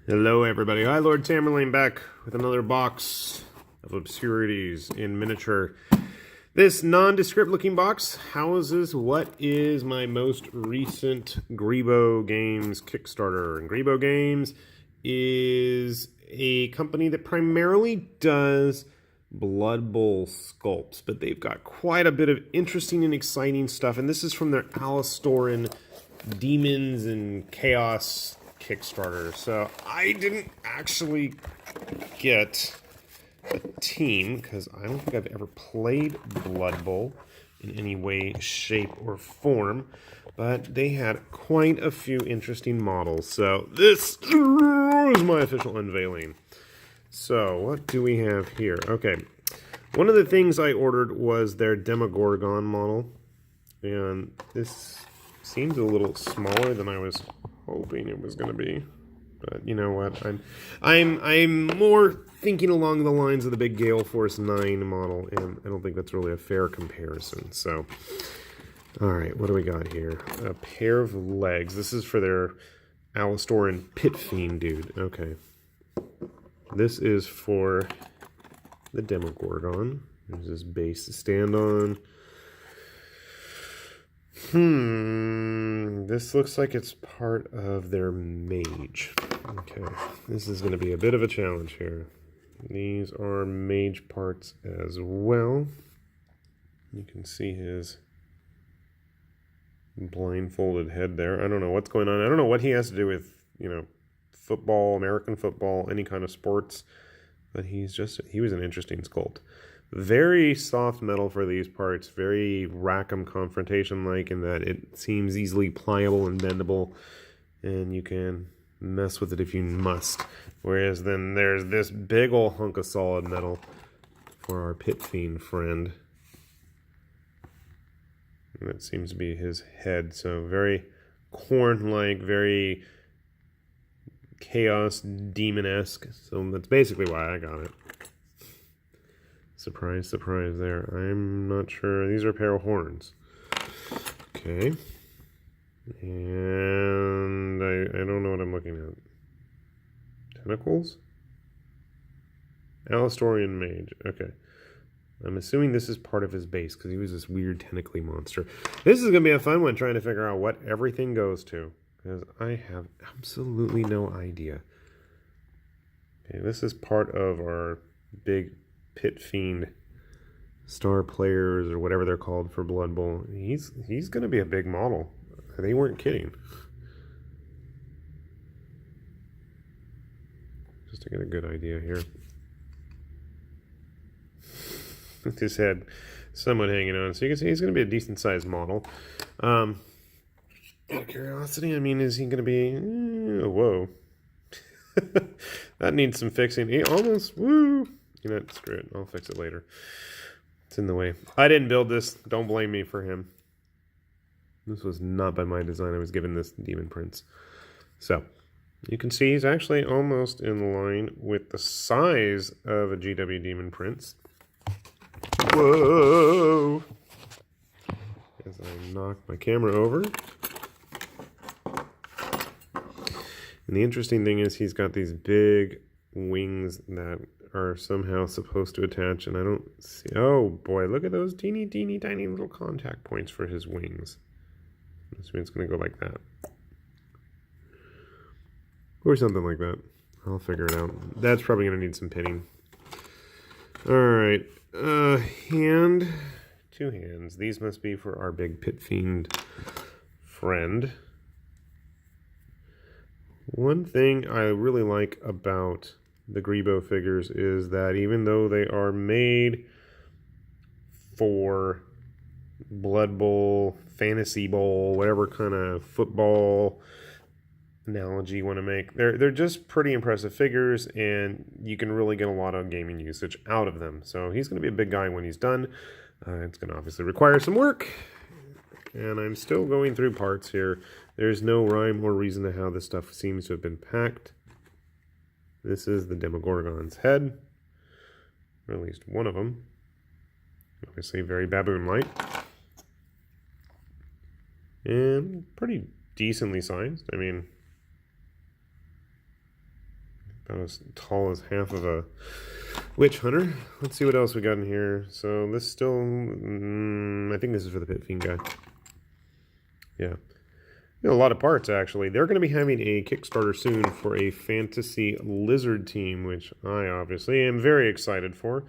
Hello everybody, hi Lord Tamerlane back with another box of obscurities in miniature. This nondescript looking box houses what is my most recent Greebo Games Kickstarter. And Greebo Games is a company that primarily does Blood Bowl sculpts, but they've got quite a bit of interesting and exciting stuff, and this is from their Alastoran Demons and Chaos Kickstarter. So I didn't actually get a team because I don't think I've ever played Blood Bowl in any way, shape, or form, but they had quite a few interesting models. So this is my official unveiling. So what do we have here? Okay, one of the things I ordered was their Demogorgon model, and this seems a little smaller than I was hoping it was going to be. But you know what? I'm more thinking along the lines of the big Gale Force 9 model, and I don't think that's really a fair comparison. So, all right, what do we got here? A pair of legs. This is for their Alastoran Pit Fiend dude. Okay. This is for the Demogorgon. There's this base to stand on. This looks like it's part of their mage. Okay, this is going to be a bit of a challenge here. These are mage parts as well. You can see his blindfolded head there. I don't know what's going on. I don't know what he has to do with, football, American football, any kind of sports. But he was an interesting sculpt. Very soft metal for these parts, very Rackham Confrontation-like in that it seems easily pliable and bendable, and you can mess with it if you must. Whereas then there's this big ol' hunk of solid metal for our Pit Fiend friend. And that seems to be his head, so very corn-like, very chaos demon-esque. So that's basically why I got it. Surprise, surprise there. I'm not sure. These are a pair of horns. Okay. And I don't know what I'm looking at. Tentacles? Alastorian Mage. Okay. I'm assuming this is part of his base because he was this weird tentacly monster. This is going to be a fun one trying to figure out what everything goes to, because I have absolutely no idea. Okay, this is part of our big Pit Fiend star players or whatever they're called for Blood Bowl. He's going to be a big model. They weren't kidding. Just to get a good idea here. With his head somewhat hanging on. So you can see he's going to be a decent sized model. Out of curiosity, I mean, is he going to be... whoa. That needs some fixing. He almost... Woo! You know, screw it. I'll fix it later. It's in the way. I didn't build this. Don't blame me for him. This was not by my design. I was given this Demon Prince. So, you can see he's actually almost in line with the size of a GW Demon Prince. Whoa! As I knock my camera over. And the interesting thing is he's got these big wings that are somehow supposed to attach, and I don't see... Oh boy, look at those teeny tiny little contact points for his wings. I'm assuming it's going to go like that. Or something like that. I'll figure it out. That's probably going to need some pitting. Alright. Hand. 2 hands. These must be for our big Pit Fiend friend. One thing I really like about the Greebo figures is that even though they are made for Blood Bowl, Fantasy Bowl, whatever kind of football analogy you want to make, they're just pretty impressive figures, and you can really get a lot of gaming usage out of them. So he's going to be a big guy when he's done. It's going to obviously require some work, and I'm still going through parts here. There's no rhyme or reason to how this stuff seems to have been packed. This is the Demogorgon's head, or at least one of them. Obviously very baboon-like. And pretty decently sized. I mean, about as tall as half of a witch hunter. Let's see what else we got in here. So this still, I think this is for the Pit Fiend guy. Yeah. A lot of parts, actually. They're going to be having a Kickstarter soon for a fantasy lizard team, which I obviously am very excited for.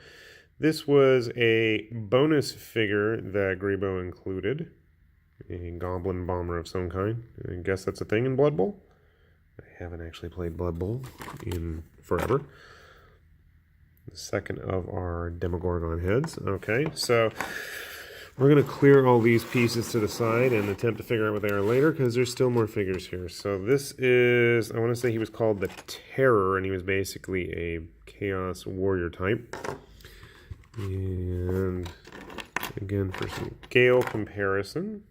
This was a bonus figure that Greebo included. A goblin bomber of some kind. I guess that's a thing in Blood Bowl. I haven't actually played Blood Bowl in forever. The second of our Demogorgon heads. Okay, so we're going to clear all these pieces to the side and attempt to figure out what they are later, because there's still more figures here. So this is, I want to say he was called the Terror, and he was basically a Chaos Warrior type. And again, for some scale comparison.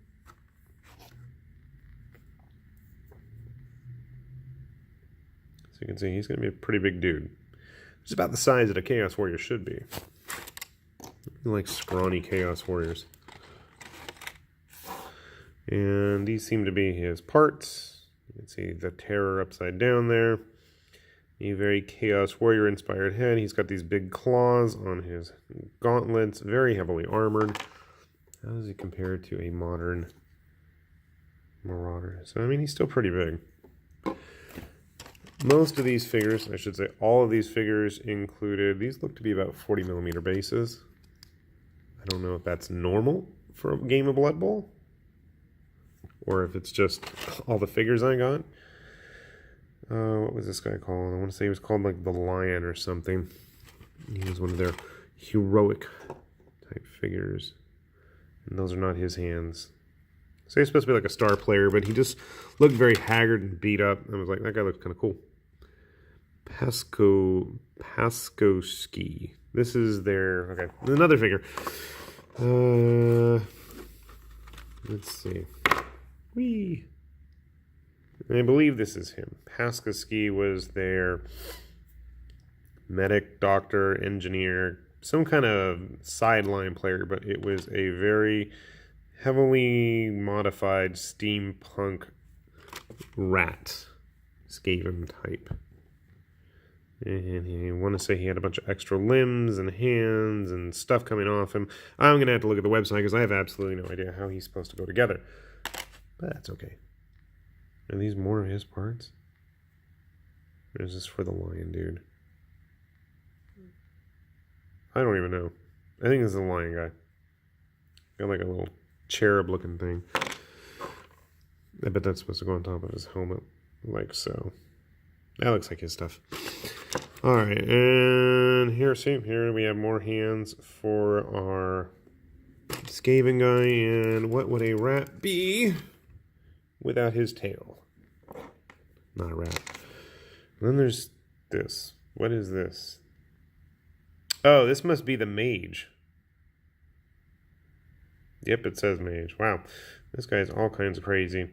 So you can see he's going to be a pretty big dude. It's about the size that a Chaos Warrior should be. Like scrawny Chaos Warriors. And these seem to be his parts. You can see the Terror upside down there. A very Chaos Warrior inspired head. He's got these big claws on his gauntlets, very heavily armored. How does he compare to a modern Marauder? So, I mean, he's still pretty big. Most of these figures, I should say all of these figures included, these look to be about 40mm bases. I don't know if that's normal for a game of Blood Bowl, or if it's just all the figures I got. What was this guy called? I want to say he was called like the Lion or something. He was one of their heroic type figures. And those are not his hands. So he's supposed to be like a star player, but he just looked very haggard and beat up. I was like, that guy looks kind of cool. Paskoski. This is their, okay, another figure. Let's see. Whee! I believe this is him. Paskoski was their medic, doctor, engineer, some kind of sideline player, but it was a very heavily modified steampunk rat Skaven type. And I want to say he had a bunch of extra limbs and hands and stuff coming off him. I'm going to have to look at the website because I have absolutely no idea how he's supposed to go together. But that's okay. Are these more of his parts? Or is this for the lion dude? I don't even know. I think this is the lion guy. Got like a little cherub looking thing. I bet that's supposed to go on top of his helmet. Like so. That looks like his stuff. Alright, and here, see, here we have more hands for our Skaven guy. And what would a rat be without his tail? Not a rat. And then there's this. What is this? Oh, this must be the mage. Yep, it says mage. Wow. This guy's all kinds of crazy.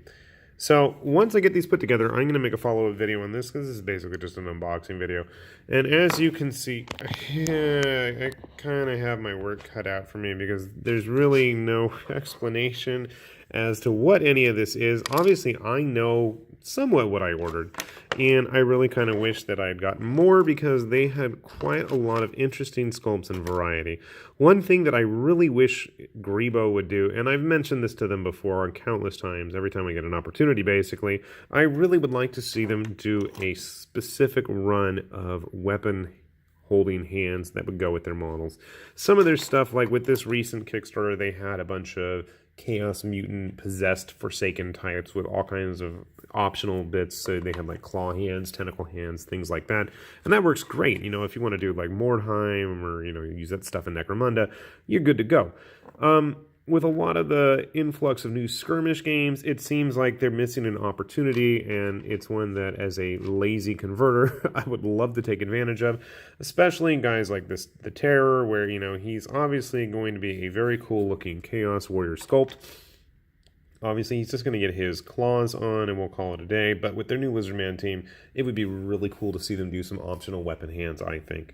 So, once I get these put together, I'm going to make a follow-up video on this, because this is basically just an unboxing video. And as you can see, I kind of have my work cut out for me, because there's really no explanation as to what any of this is. Obviously, I know somewhat what I ordered, and I really kind of wish that I had gotten more, because they had quite a lot of interesting sculpts and variety. One thing that I really wish Greebo would do, and I've mentioned this to them before countless times, every time I get an opportunity basically, I really would like to see them do a specific run of weapon holding hands that would go with their models. Some of their stuff, like with this recent Kickstarter, they had a bunch of Chaos Mutant possessed Forsaken types with all kinds of optional bits. So they had like claw hands, tentacle hands, things like that. And that works great. You know, if you want to do like Mordheim or, you know, use that stuff in Necromunda, you're good to go. With a lot of the influx of new skirmish games, it seems like they're missing an opportunity, and it's one that, as a lazy converter, I would love to take advantage of, especially in guys like this, the Terror, where, you know, he's obviously going to be a very cool-looking Chaos Warrior sculpt. Obviously, he's just going to get his claws on, and we'll call it a day, but with their new Lizardman team, it would be really cool to see them do some optional weapon hands, I think.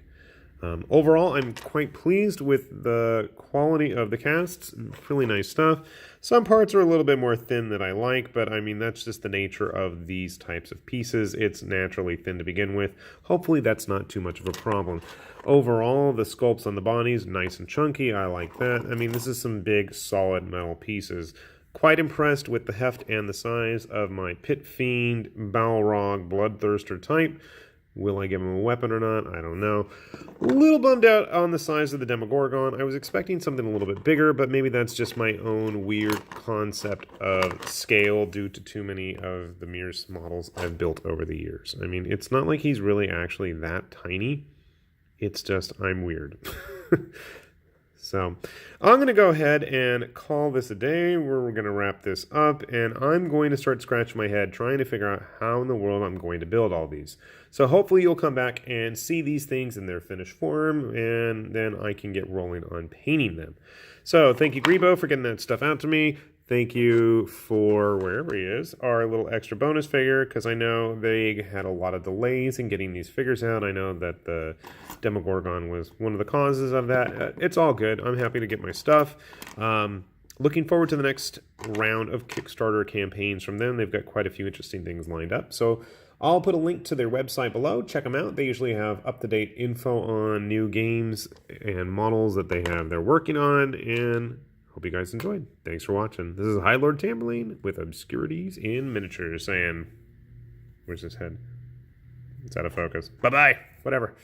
Overall, I'm quite pleased with the quality of the casts. Really nice stuff. Some parts are a little bit more thin than I like, but I mean, that's just the nature of these types of pieces. It's naturally thin to begin with. Hopefully that's not too much of a problem. Overall, the sculpts on the bodies, nice and chunky. I like that. I mean, this is some big, solid metal pieces. Quite impressed with the heft and the size of my Pit Fiend, Balrog, Bloodthirster type. Will I give him a weapon or not? I don't know. A little bummed out on the size of the Demogorgon. I was expecting something a little bit bigger, but maybe that's just my own weird concept of scale due to too many of the Mears models I've built over the years. I mean, it's not like he's really actually that tiny. It's just I'm weird. So I'm going to go ahead and call this a day. We're going to wrap this up, and I'm going to start scratching my head trying to figure out how in the world I'm going to build all these. So hopefully you'll come back and see these things in their finished form, and then I can get rolling on painting them. So thank you, Greebo, for getting that stuff out to me. Thank you for, wherever he is, our little extra bonus figure, because I know they had a lot of delays in getting these figures out. I know that the Demogorgon was one of the causes of that. It's all good. I'm happy to get my stuff. Looking forward to the next round of Kickstarter campaigns from them. They've got quite a few interesting things lined up. So I'll put a link to their website below. Check them out. They usually have up-to-date info on new games and models that they're working on, and hope you guys enjoyed. Thanks for watching. This is High Lord Tamerlane with Obscurities in Miniatures saying, where's his head? It's out of focus. Bye-bye. Whatever.